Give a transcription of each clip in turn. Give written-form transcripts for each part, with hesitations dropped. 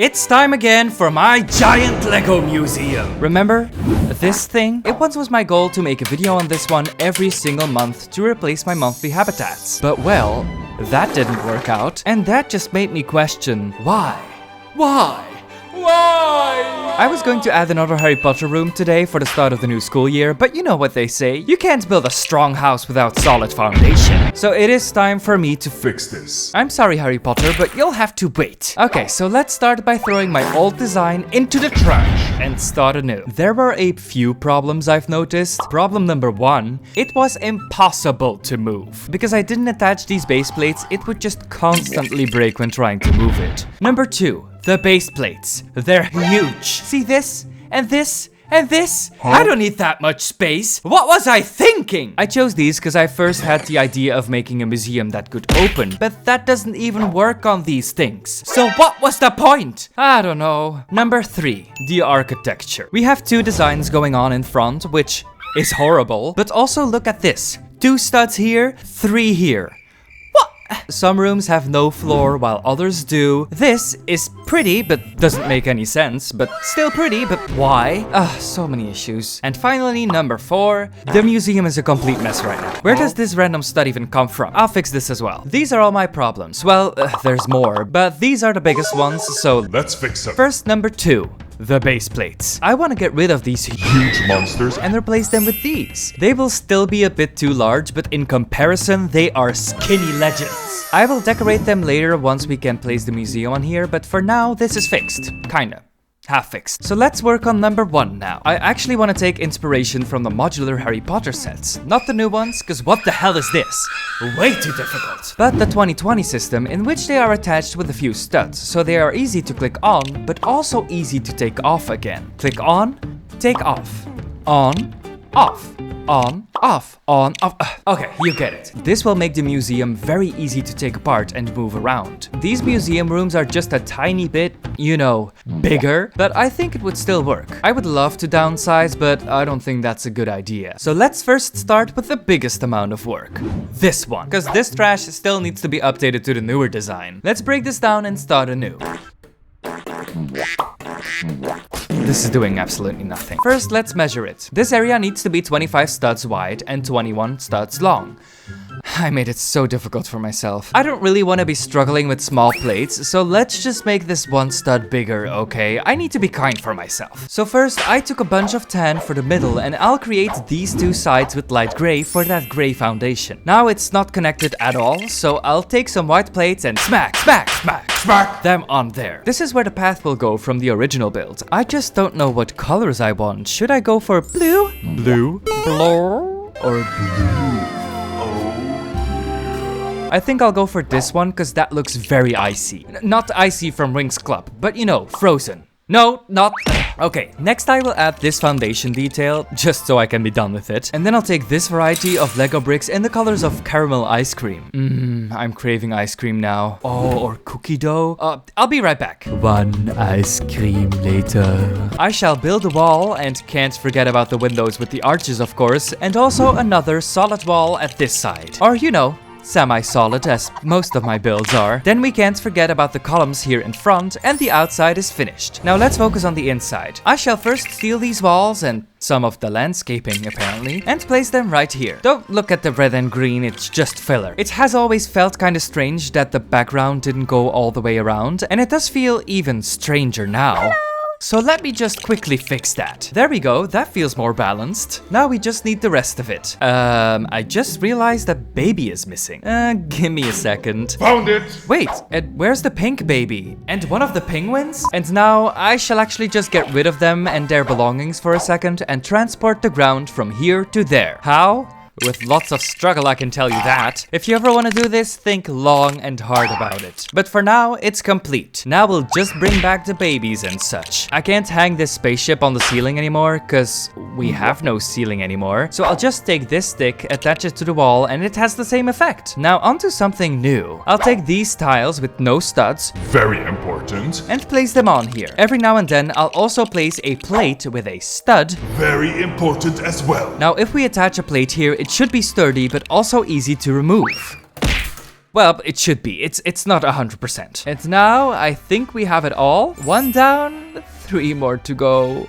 It's time again for my giant LEGO museum. Remember this thing? It once was my goal to make a video on this one every single month to replace my monthly habitats. But well, that didn't work out. And that just made me question, why? Why? I was going to add another Harry Potter room today for the start of the new school year, but you know what they say, you can't build a strong house without solid foundation. So it is time for me to fix this. I'm sorry, Harry Potter, but you'll have to wait. Okay, so let's start by throwing my old design into the trash and start anew. There were a few problems I've noticed. Problem number one, it was impossible to move. Because I didn't attach these base plates, it would just constantly break when trying to move it. Number two, the base plates. They're huge. See this? And this? And this? Huh? I don't need that much space. What was I thinking? I chose these because I first had the idea of making a museum that could open, but that doesn't even work on these things. So what was the point? I don't know. Number three, the architecture. We have two designs going on in front, which is horrible, but also look at this. 2 studs here, 3 here. Some rooms have no floor while others do. This is pretty, but doesn't make any sense. But still pretty, but why? So many issues. And finally, number 4. The museum is a complete mess right now. Where does this random stud even come from? I'll fix this as well. These are all my problems. Well, there's more, but these are the biggest ones, so let's fix them. First, number 2. The base plates. I want to get rid of these huge monsters and replace them with these. They will still be a bit too large, but in comparison, they are skinny legends. I will decorate them later once we can place the museum on here, but for now, this is fixed. Kinda. Half fixed. So let's work on number 1 now. I actually want to take inspiration from the modular Harry Potter sets. Not the new ones, because what the hell is this? Way too difficult. But the 2020 system, in which they are attached with a few studs, so they are easy to click on, but also easy to take off again. Click on, take off. On, off. On, off, on, off. Okay, you get it. This will make the museum very easy to take apart and move around. These museum rooms are just a tiny bit, you know, bigger, but I think it would still work. I would love to downsize, but I don't think that's a good idea. So let's first start with the biggest amount of work. This one, because this trash still needs to be updated to the newer design. Let's break this down and start anew. This is doing absolutely nothing. First, let's measure it. This area needs to be 25 studs wide and 21 studs long. I made it so difficult for myself. I don't really want to be struggling with small plates, so let's just make this 1 stud bigger, okay? I need to be kind for myself. So first, I took a bunch of tan for the middle, and I'll create these 2 sides with light gray for that gray foundation. Now it's not connected at all, so I'll take some white plates and smack them on there. This is where the path will go from the original build. I just don't know what colors I want. Should I go for blue, or blue? I think I'll go for this one because that looks very icy. Not icy from Rings Club, but you know, frozen. No, not. Okay, next I will add this foundation detail, just so I can be done with it. And then I'll take this variety of Lego bricks in the colors of caramel ice cream. I'm craving ice cream now. Oh, or cookie dough. I'll be right back. 1 ice cream later. I shall build a wall, and can't forget about the windows with the arches, of course. And also another solid wall at this side. Or, you know, semi-solid, as most of my builds are. Then we can't forget about the columns here in front, and the outside is finished. Now let's focus on the inside. I shall first steal these walls and some of the landscaping apparently, and place them right here. Don't look at the red and green, it's just filler. It has always felt kinda strange that the background didn't go all the way around, and it does feel even stranger now. So let me just quickly fix that. There we go, that feels more balanced. Now we just need the rest of it. I just realized that baby is missing. Give me a second. Found it! Wait, and where's the pink baby? And one of the penguins? And now I shall actually just get rid of them and their belongings for a second and transport the ground from here to there. How? With lots of struggle, I can tell you that. If you ever want to do this, think long and hard about it. But for now, it's complete. Now we'll just bring back the babies and such. I can't hang this spaceship on the ceiling anymore, because we have no ceiling anymore. So I'll just take this stick, attach it to the wall, and it has the same effect. Now onto something new. I'll take these tiles with no studs. Very important. And place them on here. Every now and then, I'll also place a plate with a stud. Very important as well. Now if we attach a plate here, it should be sturdy, but also easy to remove. Well, it should be. It's not 100%. And now I think we have it all. One down, 3 more to go.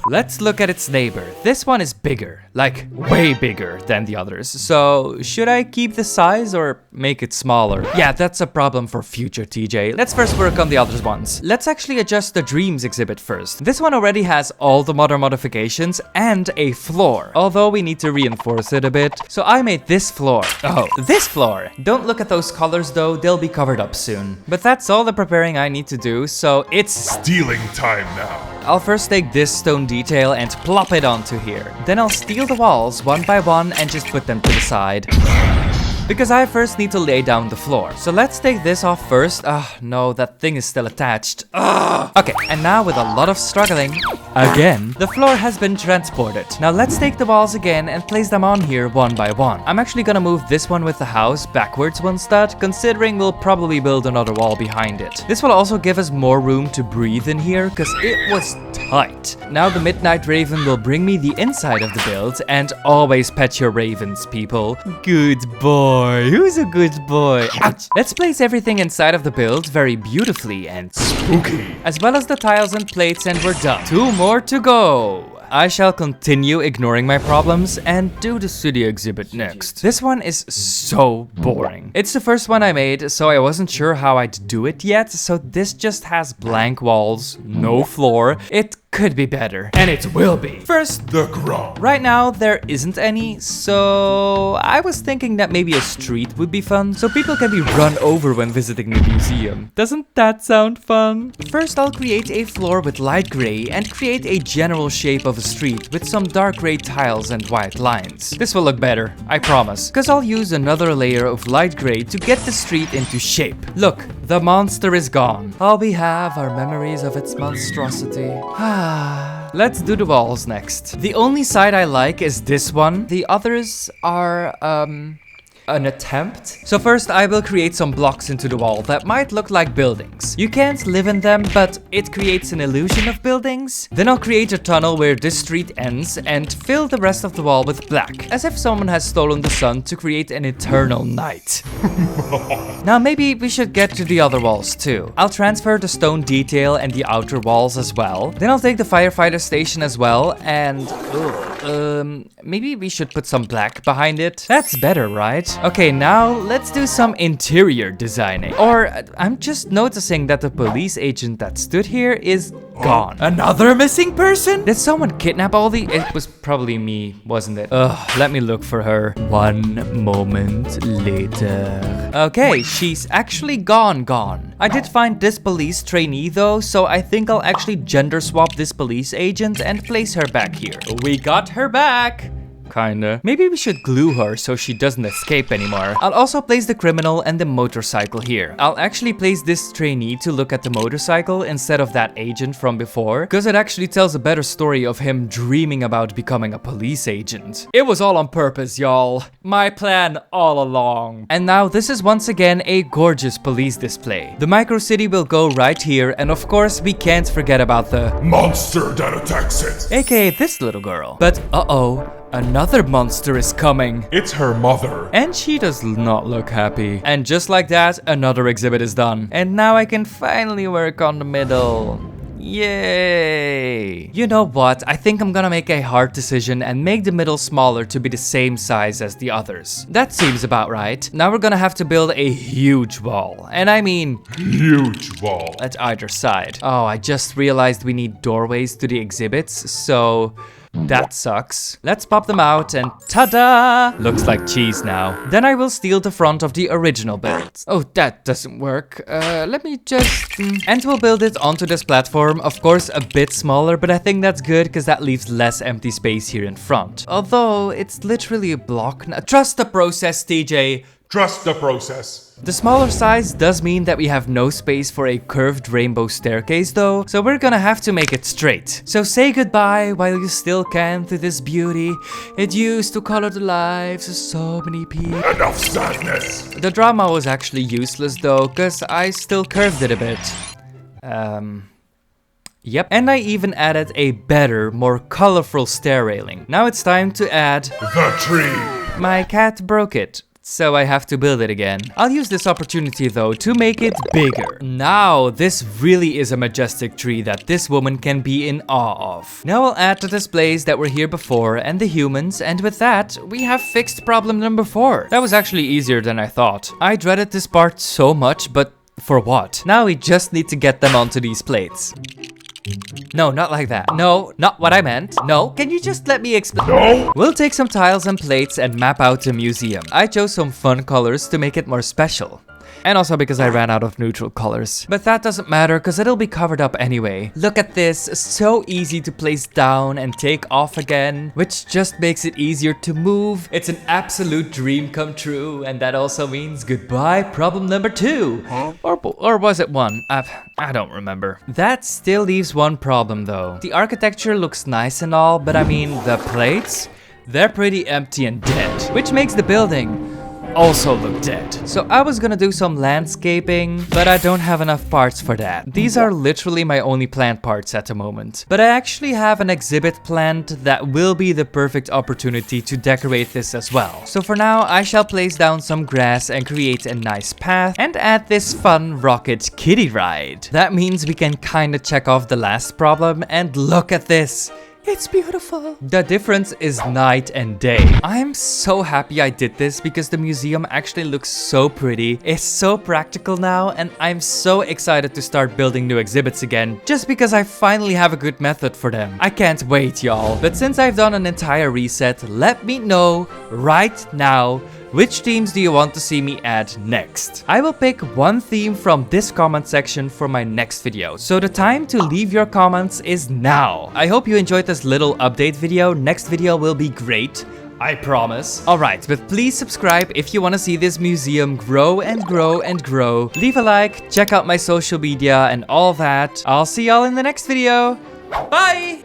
Let's look at its neighbor. This one is bigger, like way bigger than the others. So should I keep the size or make it smaller? Yeah, that's a problem for future TJ. Let's first work on the other ones. Let's actually adjust the Dreamzzz exhibit first. This one already has all the modern modifications and a floor, although we need to reinforce it a bit. So I made this floor. Oh, this floor. Don't look at those colors though, they'll be covered up soon. But that's all the preparing I need to do, so it's Stealing time now. I'll first take this stone detail and plop it onto here. Then I'll steal the walls one by one and just put them to the side. Because I first need to lay down the floor. So let's take this off first. No, that thing is still attached. Okay, and now with a lot of struggling, again, the floor has been transported. Now let's take the walls again and place them on here one by one. I'm actually gonna move this one with the house backwards one stud, considering we'll probably build another wall behind it. This will also give us more room to breathe in here, because it was tight. Now the Midnight Raven will bring me the inside of the build, and always pet your ravens, people. Good boy. Who's a good boy? Ouch. Let's place everything inside of the build very beautifully and spooky, as well as the tiles and plates, and we're done. 2 more to go. I shall continue ignoring my problems and do the city exhibit next. This one is so boring. It's the first one I made, so I wasn't sure how I'd do it yet, so this just has blank walls, no floor. It could be better, and it will be. First, The ground. right now there isn't any, so I was thinking that maybe a street would be fun, so people can be run over when visiting the museum. Doesn't that sound fun? First, I'll create a floor with light gray and create a general shape of a street with some dark gray tiles and white lines. This will look better, I promise, because I'll use another layer of light gray to get the street into shape. Look, the monster is gone. All we have are memories of its monstrosity. Let's do the walls next. The only side I like is this one. The others are, an attempt. So first I will create some blocks into the wall that might look like buildings. You can't live in them, but it creates an illusion of buildings. Then I'll create a tunnel where this street ends and fill the rest of the wall with black, as if someone has stolen the sun to create an eternal night. Now maybe we should get to the other walls too. I'll transfer the stone detail and the outer walls as well. Then I'll take the firefighter station as well, and maybe we should put some black behind it. That's better, right? Okay, now let's do some interior designing. Or I'm just noticing that the police agent that stood here is gone. Another missing person? Did someone kidnap all the... It was probably me, wasn't it? Ugh, let me look for her. One moment later. Okay, she's actually gone. I did find this police trainee though, so I think I'll actually gender swap this police agent and place her back here. We got her back. Kinda. Maybe we should glue her so she doesn't escape anymore. I'll also place the criminal and the motorcycle here. I'll actually place this trainee to look at the motorcycle instead of that agent from before, because it actually tells a better story of him dreaming about becoming a police agent. It was all on purpose, y'all. My plan all along. And now this is once again a gorgeous police display. The micro city will go right here, and of course we can't forget about the Monster that attacks it. aka this little girl. But another monster is coming. It's her mother. And she does not look happy. And just like that, another exhibit is done. And now I can finally work on the middle. Yay! You know what? I think I'm gonna make a hard decision and make the middle smaller to be the same size as the others. That seems about right. Now we're gonna have to build a huge wall. And I mean... Huge wall. at either side. Oh, I just realized we need doorways to the exhibits, so... that sucks. Let's pop them out and ta-da! Looks like cheese now. Then I will steal the front of the original build. Oh, that doesn't work. Let me just... And we'll build it onto this platform. Of course, a bit smaller, but I think that's good because that leaves less empty space here in front. Although, it's literally a block now. Trust the process, TJ. Trust the process. The smaller size does mean that we have no space for a curved rainbow staircase though, so we're gonna have to make it straight. So say goodbye while you still can to this beauty. It used to color the lives of so many people. Enough sadness. The drama was actually useless though, cause I still curved it a bit. Yep. And I even added a better, more colorful stair railing. Now it's time to add... The tree. My cat broke it. so I have to build it again. I'll use this opportunity though to make it bigger. Now, this really is a majestic tree that this woman can be in awe of. Now I'll add the displays that were here before and the humans, and with that, we have fixed problem number 4. That was actually easier than I thought. I dreaded this part so much, but for what? Now we just need to get them onto these plates. No, not like that. No, not what I meant. No, can you just let me explain? No! We'll take some tiles and plates and map out the museum. I chose some fun colors to make it more special. And also because I ran out of neutral colors. But that doesn't matter because it'll be covered up anyway. Look at this, so easy to place down and take off again, which just makes it easier to move. It's an absolute dream come true, and that also means goodbye problem number 2. Huh? Or was it 1? I don't remember. That still leaves one problem though. The architecture looks nice and all, but I mean the plates? They're pretty empty and dead, which makes the building also look dead. So I was gonna do some landscaping, but I don't have enough parts for that. These are literally my only plant parts at the moment. But I actually have an exhibit planned that will be the perfect opportunity to decorate this as well. So for now, I shall place down some grass and create a nice path and add this fun rocket kiddie ride. That means we can kinda check off the last problem, and look at this. It's beautiful. The difference is night and day. I'm so happy I did this because the museum actually looks so pretty. It's so practical now, and I'm so excited to start building new exhibits again just because I finally have a good method for them. I can't wait, y'all. But since I've done an entire reset, let me know right now, which themes do you want to see me add next? I will pick one theme from this comment section for my next video. So the time to leave your comments is now. I hope you enjoyed this little update video. Next video will be great, I promise. Alright, but please subscribe if you want to see this museum grow and grow and grow. Leave a like, check out my social media and all that. I'll see y'all in the next video. Bye!